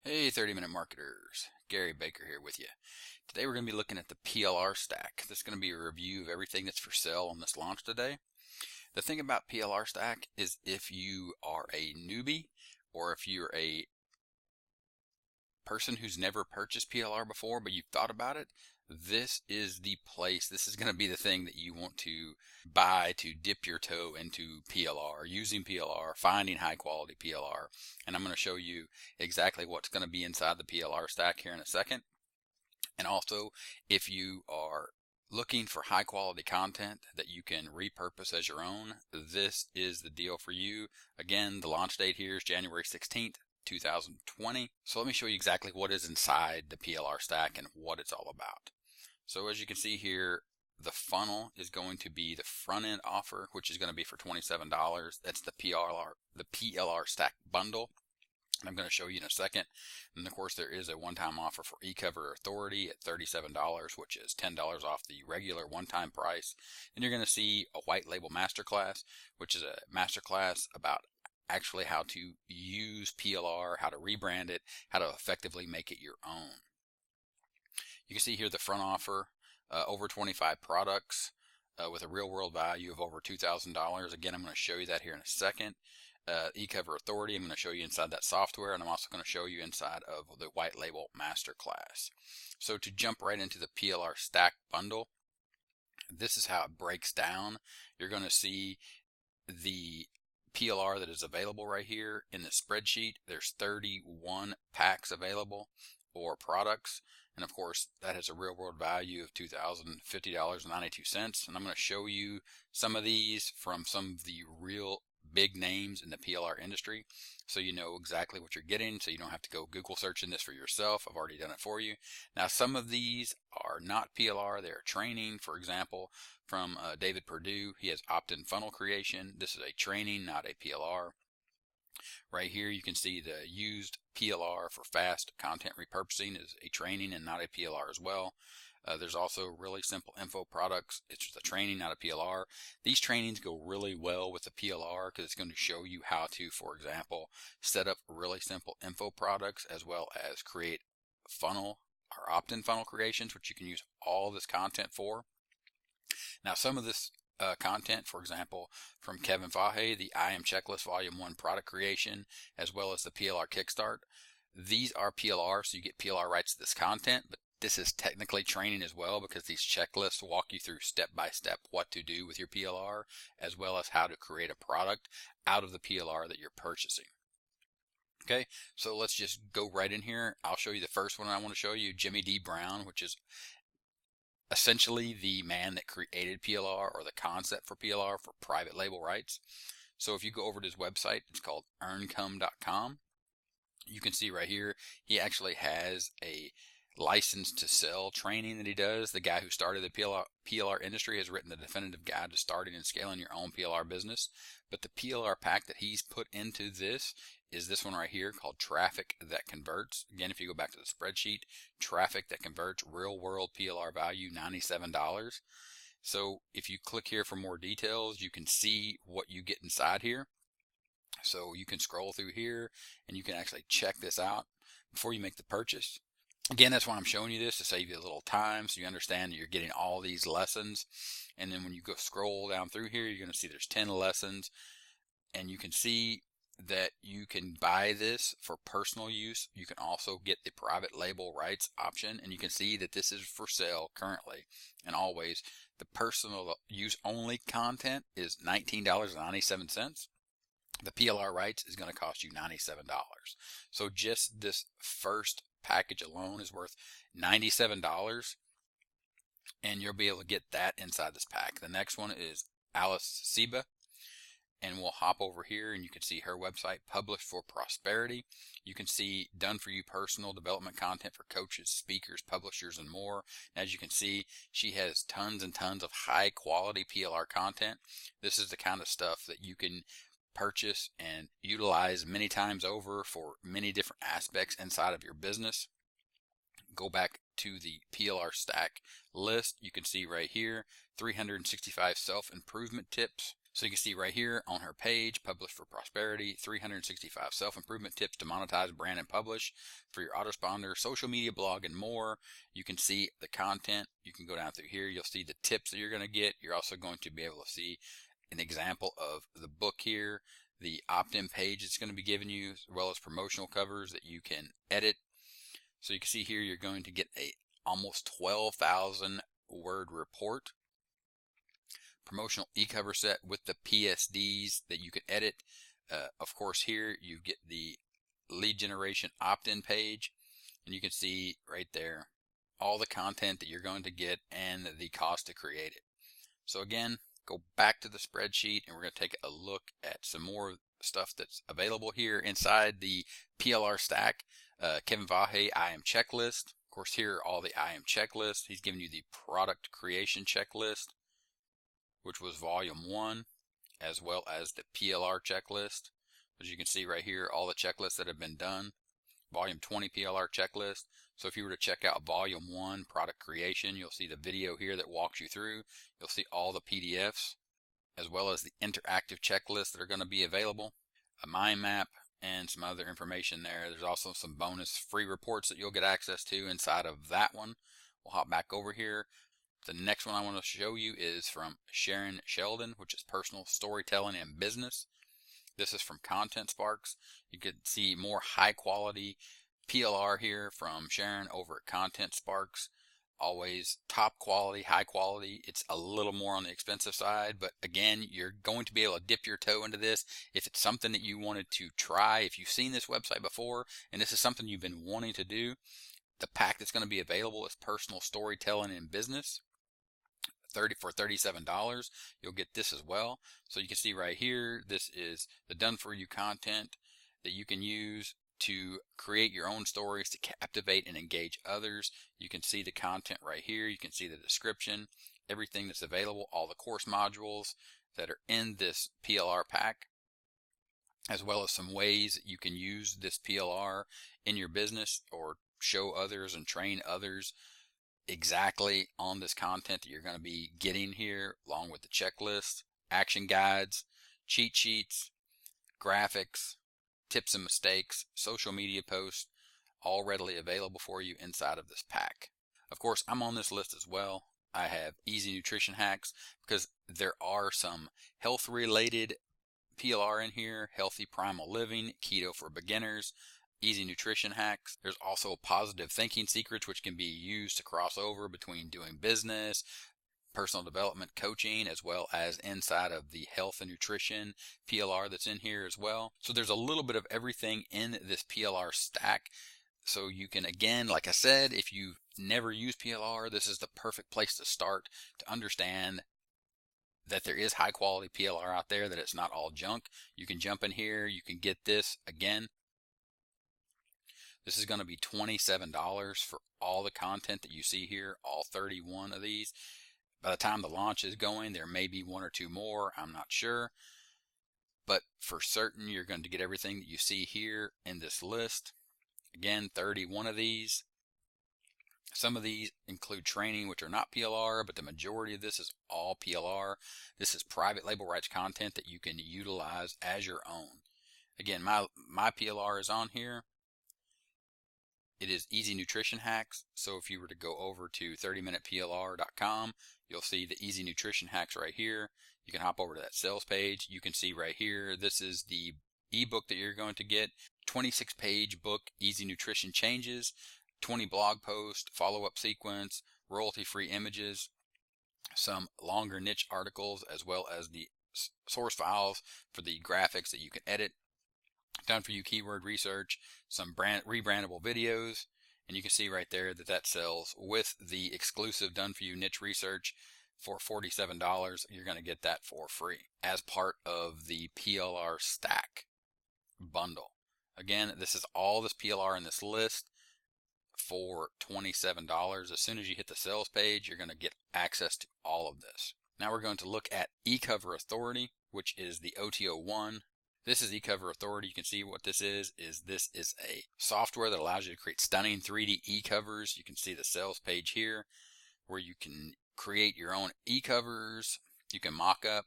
Hey 30-minute marketers, Gary Baker here with you. Today we're going to be looking at the PLR Stack. This is going to be a review of everything that's for sale on this launch today. The thing about PLR Stack is if you are a newbie or if you're a person who's never purchased PLR before but you've thought about it, this is the place. This is going to be the thing that you want to buy to dip your toe into PLR, using PLR, finding high quality PLR. And I'm going to show you exactly what's going to be inside the PLR stack here in a second. And also, if you are looking for high quality content that you can repurpose as your own, this is the deal for you. Again, the launch date here is January 16th. 2020. So let me show you exactly what is inside the PLR stack and what it's all about. So as you can see here, the funnel is going to be the front end offer, which is going to be for $27. That's the PLR stack bundle. I'm going to show you in a second. And of course, there is a one-time offer for eCover Authority at $37, which is $10 off the regular one-time price. And you're going to see a white label masterclass, which is a masterclass about actually how to use PLR, how to rebrand it, how to effectively make it your own. You can see here the front offer, over 25 products with a real world value of over $2,000. Again, I'm going to show you that here in a second. eCover Authority, I'm going to show you inside that software, and I'm also going to show you inside of the white label masterclass. So to jump right into the PLR stack bundle, this is how it breaks down. You're going to see the PLR that is available right here in the spreadsheet. There's 31 packs available or products, and of course that has a real world value of $2,050.92. And I'm going to show you some of these from some of the real big names in the PLR industry, so you know exactly what you're getting, so you don't have to go Google searching this for yourself. I've already done it for you. Now, some of these are not PLR, they're training. For example, from David Perdew, he has Optin funnel creation. This is a training, not a PLR. Right here you can see the used PLR for fast content repurposing is a training and not a PLR as well. There's also really simple info products. It's just a training, not a PLR. These trainings go really well with the PLR because it's going to show you how to, for example, set up really simple info products as well as create funnel or opt-in funnel creations, which you can use all this content for. Now, some of this content, for example, from Kevin Fahey, the I Am Checklist Volume 1 product creation, as well as the PLR Kickstart. These are PLR, so you get PLR rights to this content, but this is technically training as well because these checklists walk you through step by step what to do with your PLR, as well as how to create a product out of the PLR that you're purchasing. Okay, so let's just go right in here. I'll show you the first one I want to show you, Jimmy D. Brown, which is essentially the man that created PLR, or the concept for PLR for private label rights. So if you go over to his website, it's called earncome.com. You can see right here, he actually has a license to sell training that he does. The guy who started the PLR industry has written the definitive guide to starting and scaling your own PLR business. But the PLR pack that he's put into this is this one right here called Traffic That Converts. Again, if you go back to the spreadsheet, Traffic That Converts, real world PLR value, $97. So if you click here for more details, you can see what you get inside here. So you can scroll through here and you can actually check this out before you make the purchase. Again, that's why I'm showing you this, to save you a little time so you understand that you're getting all these lessons. And then when you go scroll down through here, you're going to see there's 10 lessons, and you can see that you can buy this for personal use. You can also get the private label rights option, and you can see that this is for sale currently and always. The personal use only content is $19.97. The PLR rights is going to cost you $97. So just this first package alone is worth $97, and you'll be able to get that inside this pack. The next one is Alice Seba, and we'll hop over here and you can see her website, Published for Prosperity. You can see done for you personal development content for coaches, speakers, publishers, and more. And as you can see, she has tons and tons of high quality PLR content. This is the kind of stuff that you can purchase and utilize many times over for many different aspects inside of your business. Go back to the PLR stack list. You can see right here 365 self-improvement tips. So you can see right here on her page, Publish for Prosperity, 365 self-improvement tips to monetize, brand, and publish for your autoresponder, social media, blog, and more. You can see the content. You can go down through here. You'll see the tips that you're going to get. You're also going to be able to see an example of the book here, the opt-in page it's going to be giving you, as well as promotional covers that you can edit. So you can see here you're going to get a almost 12,000 word report, promotional e-cover set with the PSDs that you can edit. Of course, here you get the lead generation opt-in page, and you can see right there all the content that you're going to get and the cost to create it. So again, go back to the spreadsheet and we're going to take a look at some more stuff that's available here inside the PLR Stack. Kevin Fahey I am checklist. Of course, here are all the I am checklists. He's giving you the product creation checklist, which was volume 1, as well as the PLR checklist. As you can see right here, all the checklists that have been done. Volume 20 PLR checklist. So if you were to check out volume 1 product creation, you'll see the video here that walks you through. You'll see all the PDFs, as well as the interactive checklists that are going to be available, a mind map, and some other information there. There's also some bonus free reports that you'll get access to inside of that one. We'll hop back over here. The next one I want to show you is from Sharyn Sheldon, which is personal storytelling and business. This is from Content Sparks. You can see more high quality PLR here from Sharyn over at Content Sparks. Always top quality, high quality. It's a little more on the expensive side, but again, you're going to be able to dip your toe into this if it's something that you wanted to try. If you've seen this website before and this is something you've been wanting to do, the pack that's going to be available is personal storytelling and business. For $37, you'll get this as well. So you can see right here, this is the done for you content that you can use to create your own stories to captivate and engage others. You can see the content right here. You can see the description, everything that's available, all the course modules that are in this PLR pack, as well as some ways that you can use this PLR in your business or show others and train others exactly on this content that you're going to be getting here, along with the checklist, action guides, cheat sheets, graphics, tips and mistakes, social media posts, all readily available for you inside of this pack. Of course, I'm on this list as well. I have easy nutrition hacks because there are some health related PLR in here, healthy primal living, keto for beginners, easy nutrition hacks. There's also positive thinking secrets, which can be used to cross over between doing business, personal development, coaching, as well as inside of the health and nutrition PLR that's in here as well. So there's a little bit of everything in this PLR stack. So you can, again, like I said, if you've never used PLR, this is the perfect place to start to understand that there is high quality PLR out there, that it's not all junk. You can jump in here, you can get this. Again, this is going to be $27 for all the content that you see here, all 31 of these. By the time the launch is going, there may be 1 or 2 more, I'm not sure. But for certain, you're going to get everything that you see here in this list. Again, 31 of these. Some of these include training, which are not PLR, but the majority of this is all PLR. This is private label rights content that you can utilize as your own. Again, my PLR is on here. It is easy nutrition hacks. So if you were to go over to 30minuteplr.com, you'll see the easy nutrition hacks right here. You can hop over to that sales page. You can see right here, this is the ebook that you're going to get. 26-page book, Easy Nutrition Changes, 20 blog posts, follow-up sequence, royalty-free images, some longer niche articles, as well as the source files for the graphics that you can edit. Done for you keyword research, some rebrandable videos, and you can see right there that that sells with the exclusive done for you niche research for $47. You're going to get that for free as part of the PLR Stack bundle. Again, this is all this PLR in this list for $27. As soon as you hit the sales page, you're going to get access to all of this. Now we're going to look at eCover Authority, which is the OTO1. This is eCover Authority. You can see what this is this is a software that allows you to create stunning 3D e-covers. You can see the sales page here where you can create your own e-covers. You can mock up,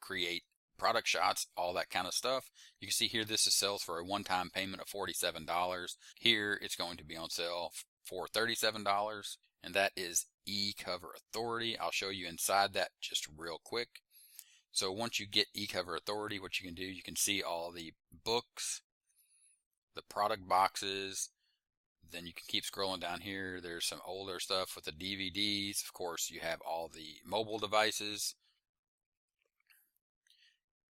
create product shots, all that kind of stuff. You can see here this is sells for a one-time payment of $47. Here it's going to be on sale for $37, and that is eCover Authority. I'll show you inside that just real quick. So once you get eCover Authority, what you can do, you can see all the books, the product boxes. Then you can keep scrolling down here. There's some older stuff with the DVDs. Of course, you have all the mobile devices.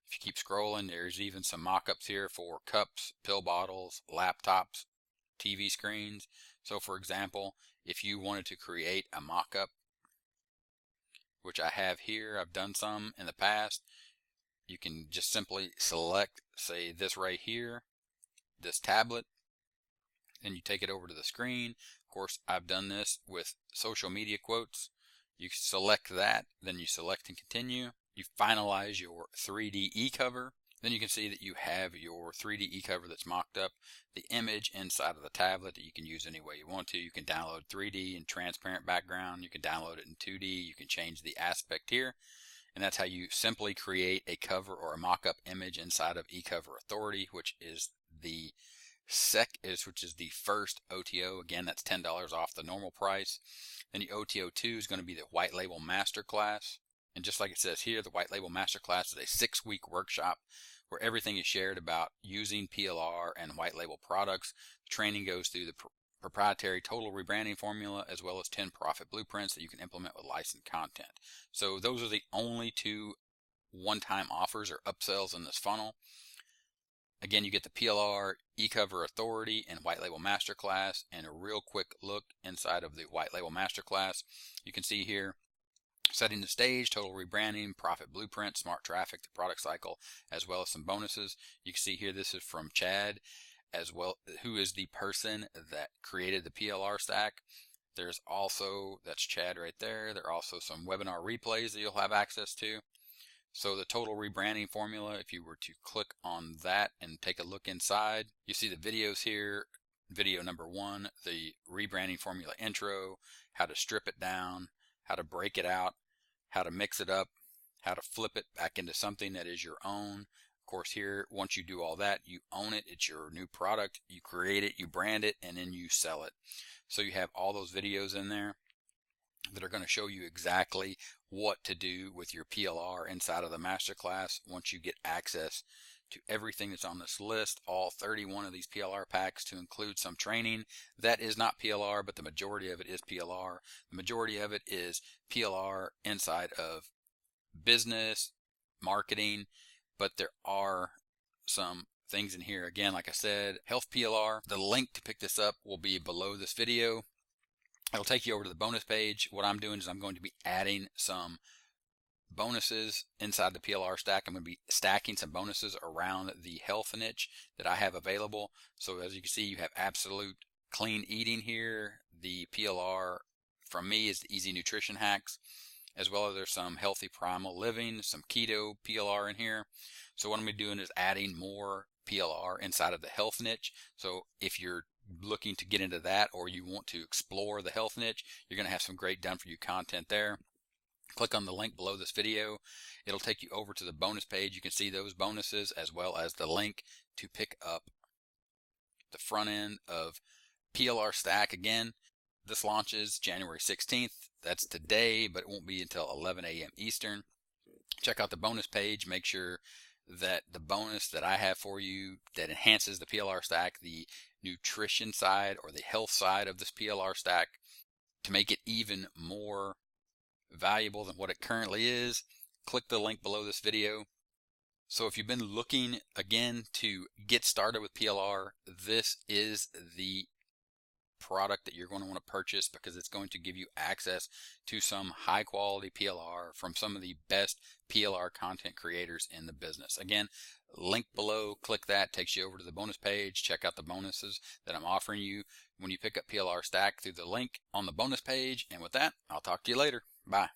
If you keep scrolling, there's even some mock-ups here for cups, pill bottles, laptops, TV screens. So for example, if you wanted to create a mock-up, which I have here, I've done some in the past, you can just simply select, say, this right here, this tablet, and you take it over to the screen. Of course, I've done this with social media quotes. You select that, then you select and continue. You finalize your 3D e-cover. Then you can see that you have your 3D e-cover that's mocked up, the image inside of the tablet that you can use any way you want to. You can download 3D and transparent background. You can download it in 2D. You can change the aspect here. And that's how you simply create a cover or a mock-up image inside of eCover Authority, which is the first OTO. Again, that's $10 off the normal price. Then the OTO 2 is going to be the White Label Masterclass. And just like it says here, the White Label Masterclass is a 6-week workshop where everything is shared about using PLR and white label products. The training goes through the proprietary total rebranding formula as well as 10 profit blueprints that you can implement with licensed content. So those are the only 2 one-time offers or upsells in this funnel. Again, you get the PLR, eCover Authority, and White Label Masterclass. And a real quick look inside of the White Label Masterclass. You can see here, setting the stage, total rebranding, profit blueprint, smart traffic, the product cycle, as well as some bonuses. You can see here this is from Chad, as well, who is the person that created the PLR Stack. There's also, that's Chad right there. There are also some webinar replays that you'll have access to. So the total rebranding formula, if you were to click on that and take a look inside, you see the videos here. Video number 1, the rebranding formula intro, how to strip it down, how to break it out, how to mix it up, how to flip it back into something that is your own. Of course here, once you do all that, you own it. It's your new product. You create it, you brand it, and then you sell it. So you have all those videos in there that are going to show you exactly what to do with your PLR inside of the masterclass once you get access to everything that's on this list, all 31 of these PLR packs, to include some training that is not PLR, but the majority of it is PLR. The majority of it is PLR inside of business, marketing, but there are some things in here. Again, like I said, health PLR. The link to pick this up will be below this video. It'll take you over to the bonus page. What I'm doing is I'm going to be adding some bonuses inside the PLR stack. I'm going to be stacking some bonuses around the health niche that I have available. So as you can see, you have absolute clean eating here. The PLR from me is the easy nutrition hacks, as well as there's some healthy primal living, some keto PLR in here. So what I'm going to be doing is adding more PLR inside of the health niche. So if you're looking to get into that, or you want to explore the health niche, you're going to have some great done for you content there. Click on the link below this video. It'll take you over to the bonus page. You can see those bonuses as well as the link to pick up the front end of PLR Stack. Again, this launches January 16th. That's today, but it won't be until 11 a.m. Eastern. Check out the bonus page. Make sure that the bonus that I have for you that enhances the PLR Stack, the nutrition side or the health side of this PLR Stack, to make it even more valuable than what it currently is, click the link below this video. So if you've been looking again to get started with PLR, this is the product that you're going to want to purchase, because it's going to give you access to some high quality PLR from some of the best PLR content creators in the business. Again, link below, click that, takes you over to the bonus page. Check out the bonuses that I'm offering you when you pick up PLR Stack through the link on the bonus page. And with that, I'll talk to you later. Bye.